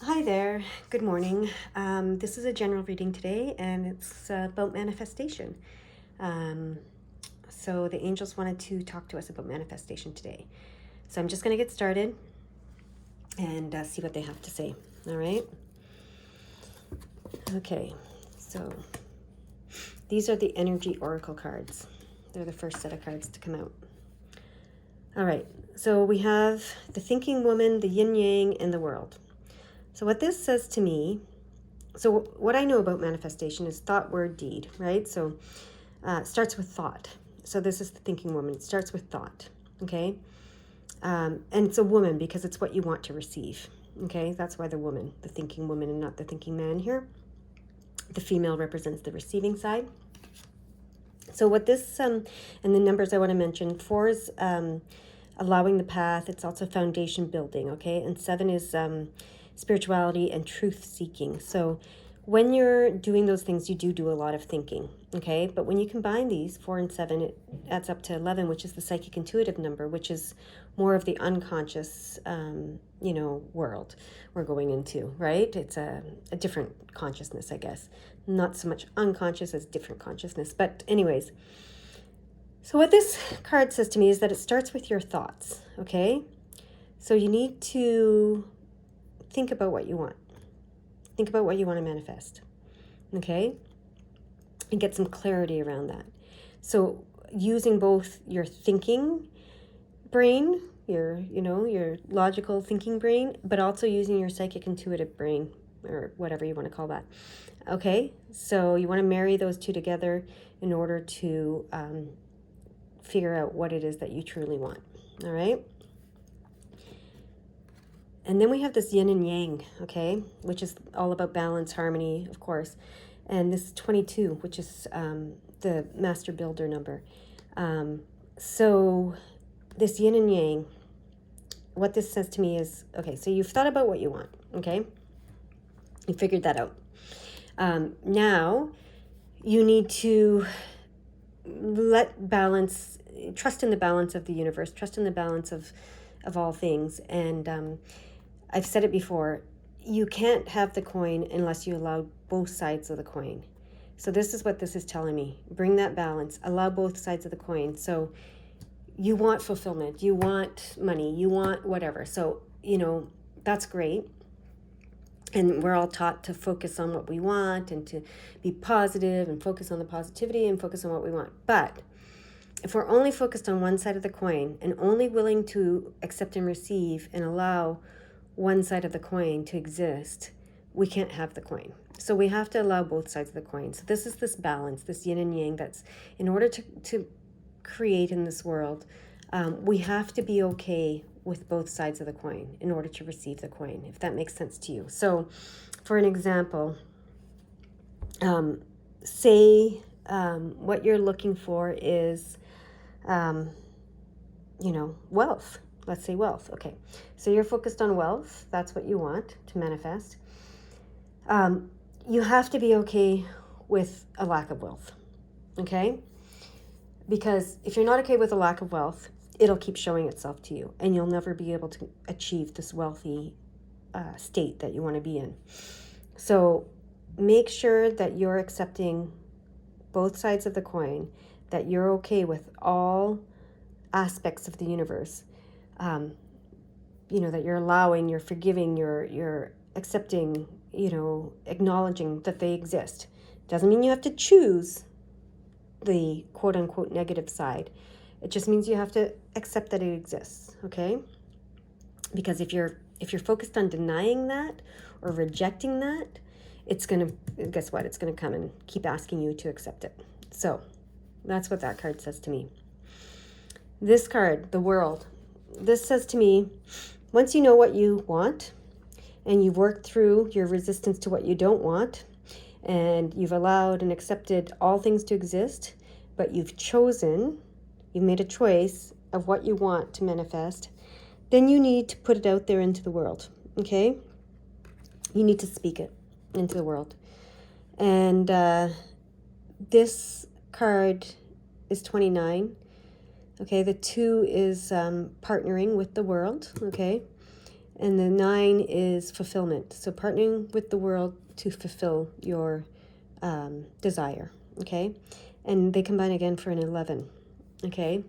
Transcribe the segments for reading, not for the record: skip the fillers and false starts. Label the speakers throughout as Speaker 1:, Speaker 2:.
Speaker 1: Hi there, good morning. This is a general reading today, and it's about manifestation. Um, so the angels wanted to talk to us about manifestation today. So I'm just going to get started and see what they have to say. All right. Okay. So these are the energy oracle cards. They're the first set of cards to come out. All right. So we have the thinking woman, the yin yang, and the world. So what this says to me, so what I know about manifestation is thought, word, deed, right? So it starts with thought. So this is the thinking woman. It starts with thought, okay? And it's a woman because it's what you want to receive, okay? That's why the woman, the thinking woman, and not the thinking man here. The female represents the receiving side. So what this, and the numbers I want to mention, 4 is allowing the path. It's also foundation building, okay? And 7 is spirituality and truth seeking. So when you're doing those things, you do a lot of thinking, okay? But when you combine these, 4 and 7, it adds up to 11, which is the psychic intuitive number, which is more of the unconscious, world we're going into, right? It's a different consciousness, I guess. Not so much unconscious as different consciousness. But anyways, so what this card says to me is that it starts with your thoughts, okay? So you need to think about what you want. Think about what you want to manifest, okay? And get some clarity around that. So using both your thinking brain, your logical thinking brain, but also using your psychic intuitive brain, or whatever you want to call that. Okay, so you want to marry those two together in order to figure out what it is that you truly want. All right. And then we have this yin and yang, okay, which is all about balance, harmony, of course. And this is 22, which is the master builder number. So this yin and yang, what this says to me is, okay, so you've thought about what you want, okay? You figured that out. Now you need to trust in the balance of the universe, trust in the balance of all things. And I've said it before, you can't have the coin unless you allow both sides of the coin. So this is what this is telling me. Bring that balance, allow both sides of the coin. So you want fulfillment, you want money, you want whatever. So, that's great. And we're all taught to focus on what we want and to be positive and focus on the positivity and focus on what we want. But if we're only focused on one side of the coin and only willing to accept and receive and allow one side of the coin to exist, we can't have the coin. So we have to allow both sides of the coin. So this is this balance, this yin and yang, that's in order to create in this world, we have to be okay with both sides of the coin in order to receive the coin, if that makes sense to you. So for an example, say what you're looking for is, wealth. Let's say wealth. Okay. So you're focused on wealth. That's what you want to manifest. You have to be okay with a lack of wealth. Okay? Because if you're not okay with a lack of wealth, it'll keep showing itself to you, and you'll never be able to achieve this wealthy state that you want to be in. So make sure that you're accepting both sides of the coin, that you're okay with all aspects of the universe, that you're allowing, you're forgiving, you're accepting, acknowledging that they exist. Doesn't mean you have to choose the quote unquote negative side. It just means you have to accept that it exists, okay? Because if you're focused on denying that or rejecting that, guess what? It's gonna come and keep asking you to accept it. So that's what that card says to me. This card, the world, this says to me, once you know what you want and you've worked through your resistance to what you don't want, and you've allowed and accepted all things to exist, but you've made a choice of what you want to manifest, then you need to put it out there into the world, okay? You need to speak it into the world. And this card is 29. Okay, the 2 is partnering with the world, okay? And the 9 is fulfillment. So partnering with the world to fulfill your desire, okay? And they combine again for an 11, okay?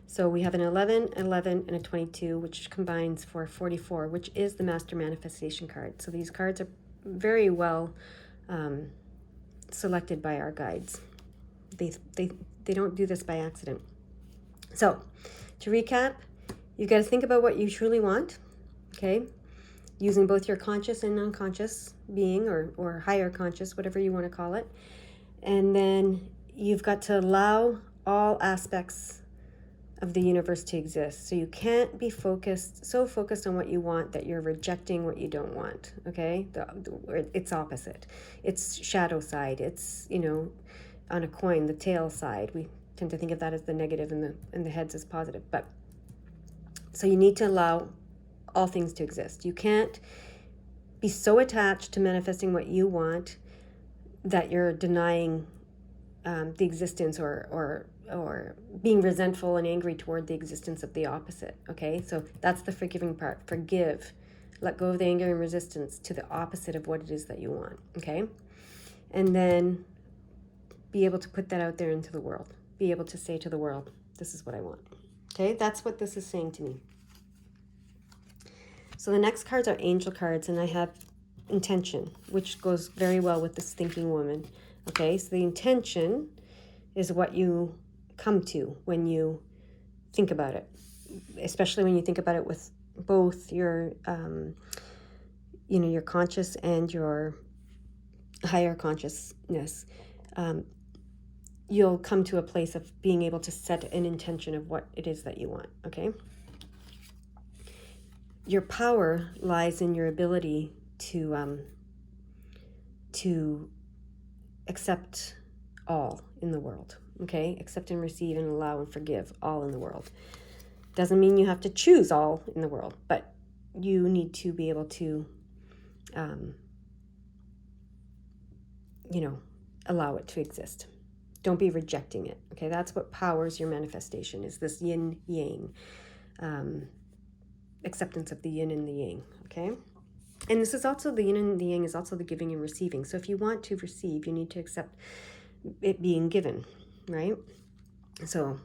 Speaker 1: So we have an 11, 11, and a 22, which combines for 44, which is the Master Manifestation card. So these cards are very well selected by our guides. They don't do this by accident. So to recap, you got to think about what you truly want, okay? Using both your conscious and unconscious being, or higher conscious, whatever you want to call it. And then you've got to allow all aspects of the universe to exist. So you can't be so focused on what you want that you're rejecting what you don't want, okay? It's opposite. It's shadow side. It's, on a coin, the tail side. We tend to think of that as the negative and the heads as positive. But so you need to allow all things to exist. You can't be so attached to manifesting what you want that you're denying the existence or being resentful and angry toward the existence of the opposite, okay? So that's the forgiving part. Forgive. Let go of the anger and resistance to the opposite of what it is that you want, okay? And then be able to put that out there into the world. Be able to say to the world, this is what I want, okay? That's what this is saying to me. So the next cards are angel cards, and I have intention, which goes very well with this thinking woman. Okay, so the intention is what you come to when you think about it, especially when you think about it with both your, your conscious and your higher consciousness. You'll come to a place of being able to set an intention of what it is that you want, okay? Your power lies in your ability to accept all in the world, okay? Accept and receive and allow and forgive all in the world. Doesn't mean you have to choose all in the world, but you need to be able to, allow it to exist. Don't be rejecting it, okay? That's what powers your manifestation, is this yin-yang. Acceptance of the yin and the yang, okay? And this is also, the yin and the yang is also the giving and receiving. So if you want to receive, you need to accept it being given, right? So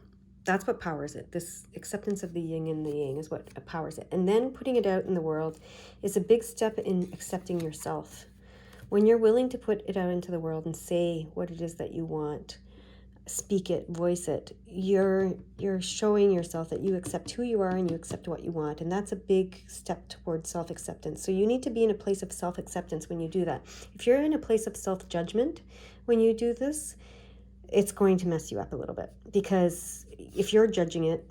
Speaker 1: that's what powers it. This acceptance of the yin and the yang is what powers it. And then putting it out in the world is a big step in accepting yourself. When you're willing to put it out into the world and say what it is that you want, speak it, voice it, you're showing yourself that you accept who you are and you accept what you want. And that's a big step towards self-acceptance. So you need to be in a place of self-acceptance when you do that. If you're in a place of self-judgment when you do this, it's going to mess you up a little bit, because if you're judging it,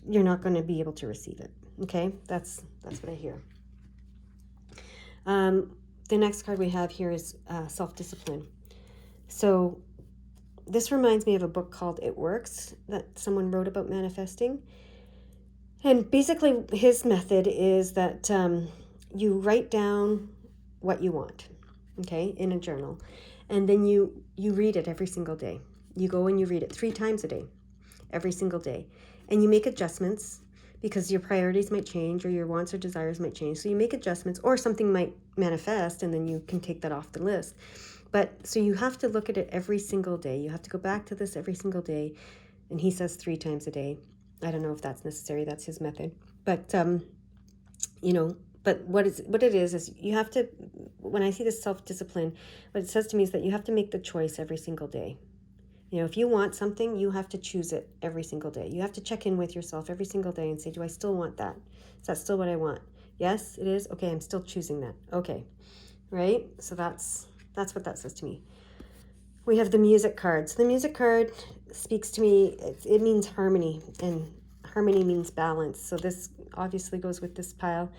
Speaker 1: you're not going to be able to receive it. Okay, that's what I hear. The next card we have here is self-discipline. So this reminds me of a book called It Works that someone wrote about manifesting. And basically his method is that you write down what you want, okay, in a journal. And then you read it every single day. You go and you read it 3 times a day, every single day. And you make adjustments, because your priorities might change or your wants or desires might change. So you make adjustments, or something might manifest and then you can take that off the list. But so you have to look at it every single day. You have to go back to this every single day. And he says 3 times a day. I don't know if that's necessary. That's his method. But, but what it is you have to, when I see this self-discipline, what it says to me is that you have to make the choice every single day. If you want something, you have to choose it every single day. You have to check in with yourself every single day and say, do I still want that? Is that still what I want? Yes, it is. Okay, I'm still choosing that. Okay, right? So that's what that says to me. We have the music cards. The music card speaks to me, it means harmony, and harmony means balance. So this obviously goes with this pile,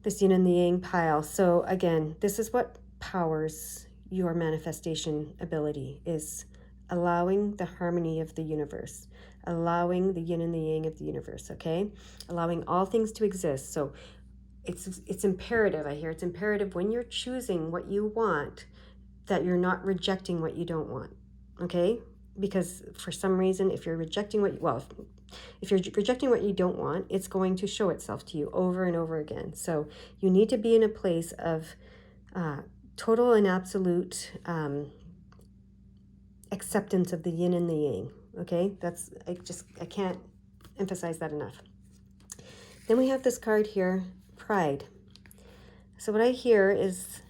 Speaker 1: this yin and the yang pile. So again, this is what powers your manifestation ability, is allowing the harmony of the universe, allowing the yin and the yang of the universe, okay? Allowing all things to exist. So it's imperative, I hear it's imperative when you're choosing what you want, that you're not rejecting what you don't want, okay? Because for some reason, if you're rejecting If you're rejecting what you don't want, it's going to show itself to you over and over again. So you need to be in a place of total and absolute acceptance of the yin and the yang. Okay, I can't emphasize that enough. Then we have this card here, pride. So what I hear is,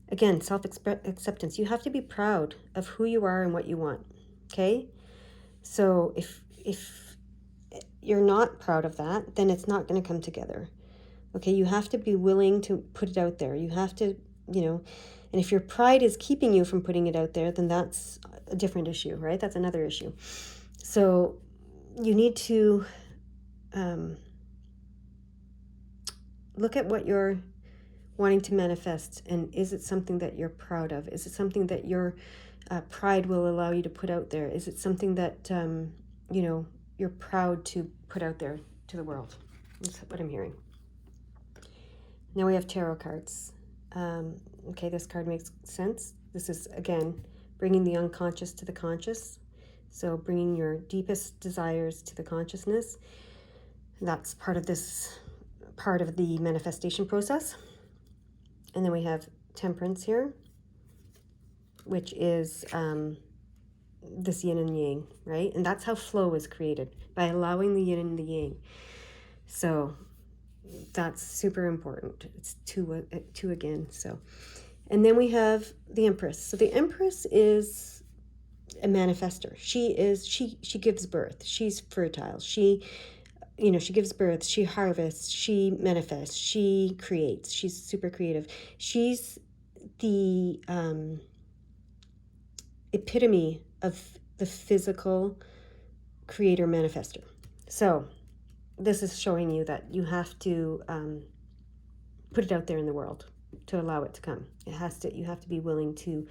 Speaker 1: again, self-acceptance. You have to be proud of who you are and what you want. Okay, so if you're not proud of that, then it's not going to come together. Okay, you have to be willing to put it out there. You have to, and if your pride is keeping you from putting it out there, then that's a different issue, right? That's another issue. So you need to look at what you're wanting to manifest, and is it something that you're proud of? Is it something that your pride will allow you to put out there? Is it something that you're proud to put out there to the world? That's what I'm hearing. Now we have tarot cards. Okay, this card makes sense. This is, again, bringing the unconscious to the conscious. So bringing your deepest desires to the consciousness. That's part of the manifestation process. And then we have Temperance here, which is this yin and yang, right? And that's how flow is created, by allowing the yin and the yang. So that's super important. It's two again. So, and then we have the Empress. So the Empress is a manifester. She gives birth. She's fertile. She gives birth, she harvests, she manifests, she creates. She's super creative. She's the epitome of the physical creator manifester. So this is showing you that you have to put it out there in the world to allow it to come. You have to be willing to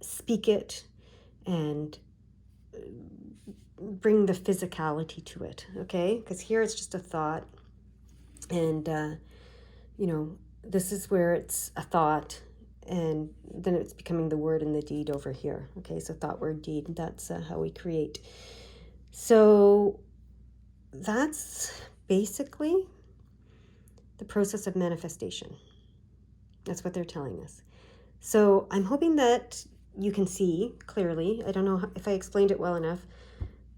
Speaker 1: speak it and bring the physicality to it, okay? Because here it's just a thought, and this is where it's a thought, and then it's becoming the word and the deed over here. Okay, so thought, word, deed, that's how we create. So that's basically the process of manifestation. That's what they're telling us. So I'm hoping that you can see clearly, I don't know if I explained it well enough,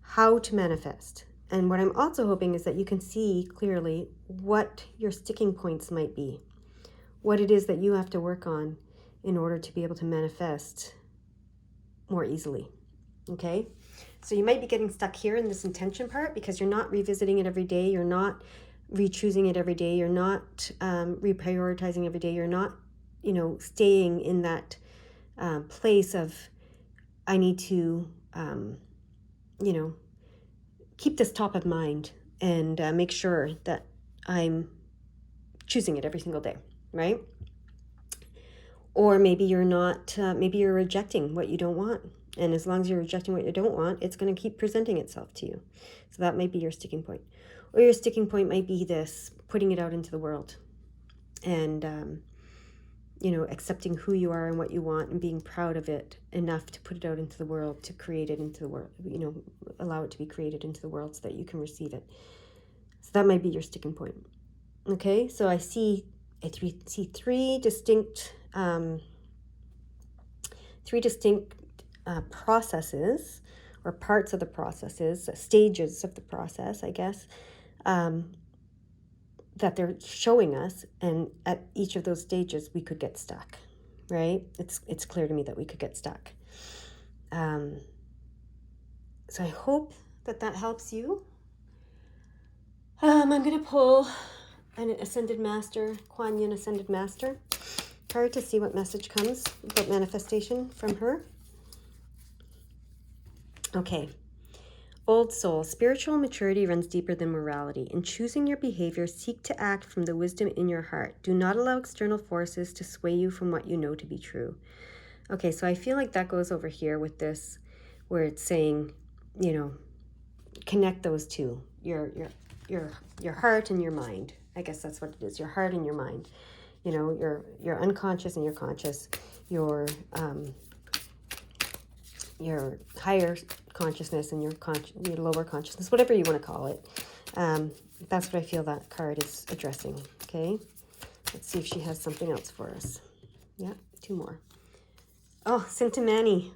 Speaker 1: how to manifest. And what I'm also hoping is that you can see clearly what your sticking points might be, what it is that you have to work on in order to be able to manifest more easily. Okay? So you might be getting stuck here in this intention part because you're not revisiting it every day, you're not re-choosing it every day, you're not reprioritizing every day, you're not, staying in that place of, I need to keep this top of mind and make sure that I'm choosing it every single day, right? Or maybe you're not, maybe you're rejecting what you don't want. And as long as you're rejecting what you don't want, it's going to keep presenting itself to you. So that might be your sticking point. Or your sticking point might be this, putting it out into the world. And, accepting who you are and what you want and being proud of it enough to put it out into the world, to create it into the world, allow it to be created into the world so that you can receive it. So that might be your sticking point. Okay, so I see three distinct processes, or parts of the processes, stages of the process, I guess, that they're showing us, and at each of those stages we could get stuck, right? It's clear to me that we could get stuck. So I hope that helps you. I'm going to pull an Ascended Master, Kuan Yin Ascended Master card to see what message comes about manifestation from her. Okay. Old soul, spiritual maturity runs deeper than morality. In choosing your behavior, seek to act from the wisdom in your heart. Do not allow external forces to sway you from what you know to be true. Okay, so I feel like that goes over here with this, where it's saying, connect those two, your heart and your mind. I guess that's what it is, your heart and your mind. Your unconscious and your conscious, your higher consciousness and your lower consciousness, whatever you want to call it. That's what I feel that card is addressing. Okay, let's see if she has something else for us. Yeah, 2 more. Oh, sense.The.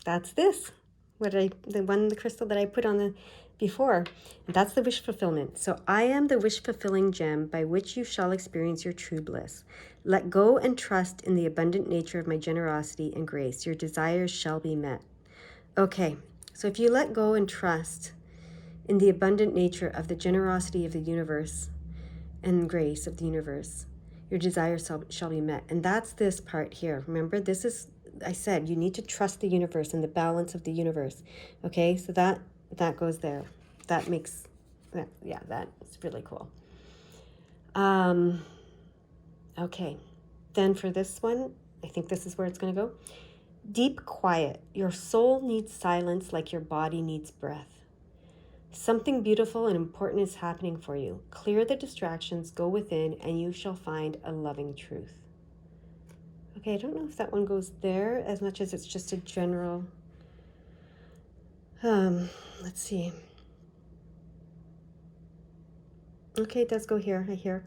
Speaker 1: That's this. The crystal that I put on the before. That's the wish fulfillment. So I am the wish fulfilling gem by which you shall experience your true bliss. Let go and trust in the abundant nature of my generosity and grace. Your desires shall be met. Okay, so if you let go and trust in the abundant nature of the generosity of the universe and grace of the universe, your desires shall be met. And that's this part here. Remember, this is, I said, you need to trust the universe and the balance of the universe. Okay, so that goes there. That makes, yeah, that's really cool. Okay, then for this one, I think this is where it's going to go. Deep quiet. Your soul needs silence like your body needs breath. Something beautiful and important is happening for you. Clear the distractions, go within, and you shall find a loving truth. Okay, I don't know if that one goes there as much as it's just a general... let's see. Okay, it does go here, I hear.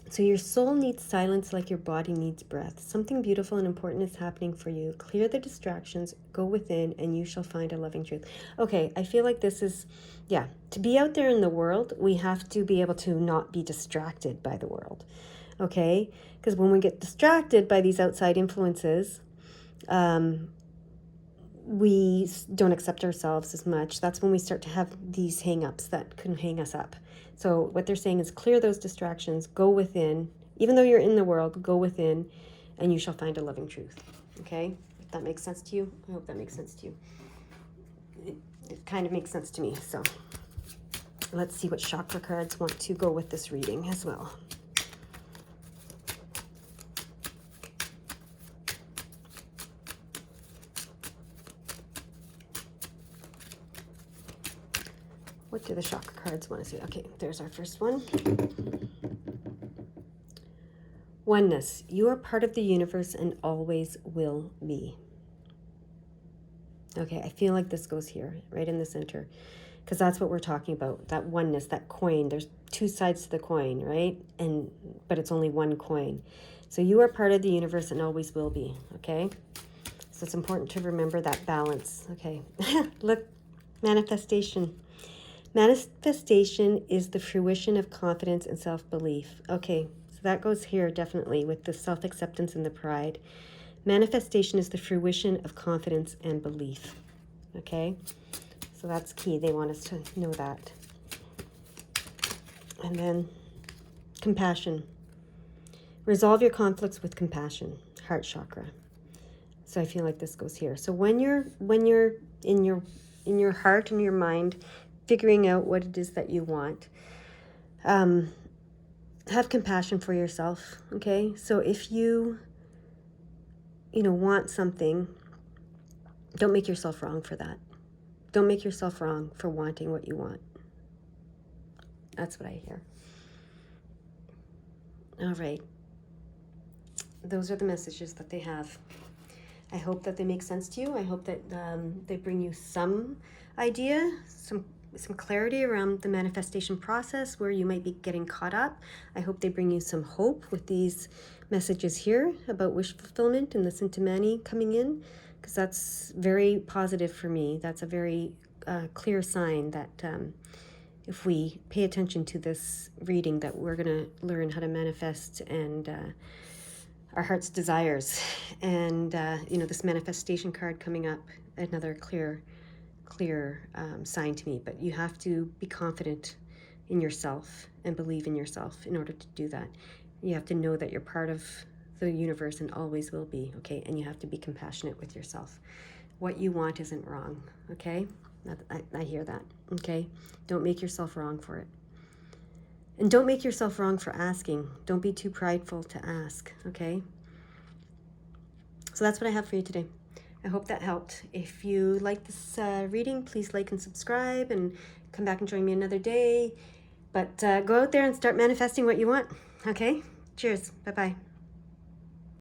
Speaker 1: So your soul needs silence like your body needs breath. Something beautiful and important is happening for you. Clear the distractions, go within, and you shall find a loving truth. Okay, I feel like this is, yeah, to be out there in the world, we have to be able to not be distracted by the world, okay? Because when we get distracted by these outside influences, we don't accept ourselves as much. That's when we start to have these hang-ups that can hang us up. So what they're saying is clear those distractions, go within. Even though you're in the world, go within, and you shall find a loving truth. Okay? If that makes sense to you, I hope that makes sense to you. It kind of makes sense to me. So let's see what chakra cards want to go with this reading as well. What do the chakra cards want to say? Okay, there's our first one. Oneness. You are part of the universe and always will be. Okay, I feel like this goes here, right in the center, because that's what we're talking about, that oneness, that coin. There's 2 sides to the coin, right? But it's only one coin. So you are part of the universe and always will be, okay? So it's important to remember that balance, okay? Look, manifestation. Manifestation is the fruition of confidence and self-belief. Okay, so that goes here definitely with the self-acceptance and the pride. Manifestation is the fruition of confidence and belief. Okay, so that's key. They want us to know that. And then compassion. Resolve your conflicts with compassion. Heart chakra. So I feel like this goes here. So when you're in your heart and your mind, figuring out what it is that you want, have compassion for yourself. Okay, so if you want something, don't make yourself wrong for that. Don't make yourself wrong for wanting what you want. That's what I hear. All right, those are the messages that they have. I hope that they make sense to you. I hope that they bring you some idea, some clarity around the manifestation process where you might be getting caught up. I hope they bring you some hope with these messages here about wish fulfillment and the sense.The coming in, because that's very positive for me. That's a very clear sign that if we pay attention to this reading, that we're going to learn how to manifest and our heart's desires. And this manifestation card coming up, another clear sign to me. But you have to be confident in yourself and believe in yourself in order to do that. You have to know that you're part of the universe and always will be, okay? And you have to be compassionate with yourself. What you want isn't wrong, okay? I hear that, okay? Don't make yourself wrong for it. And don't make yourself wrong for asking. Don't be too prideful to ask, okay? So that's what I have for you today. I hope that helped. If you like this reading, please like and subscribe and come back and join me another day. But go out there and start manifesting what you want, okay? Cheers. Bye-bye.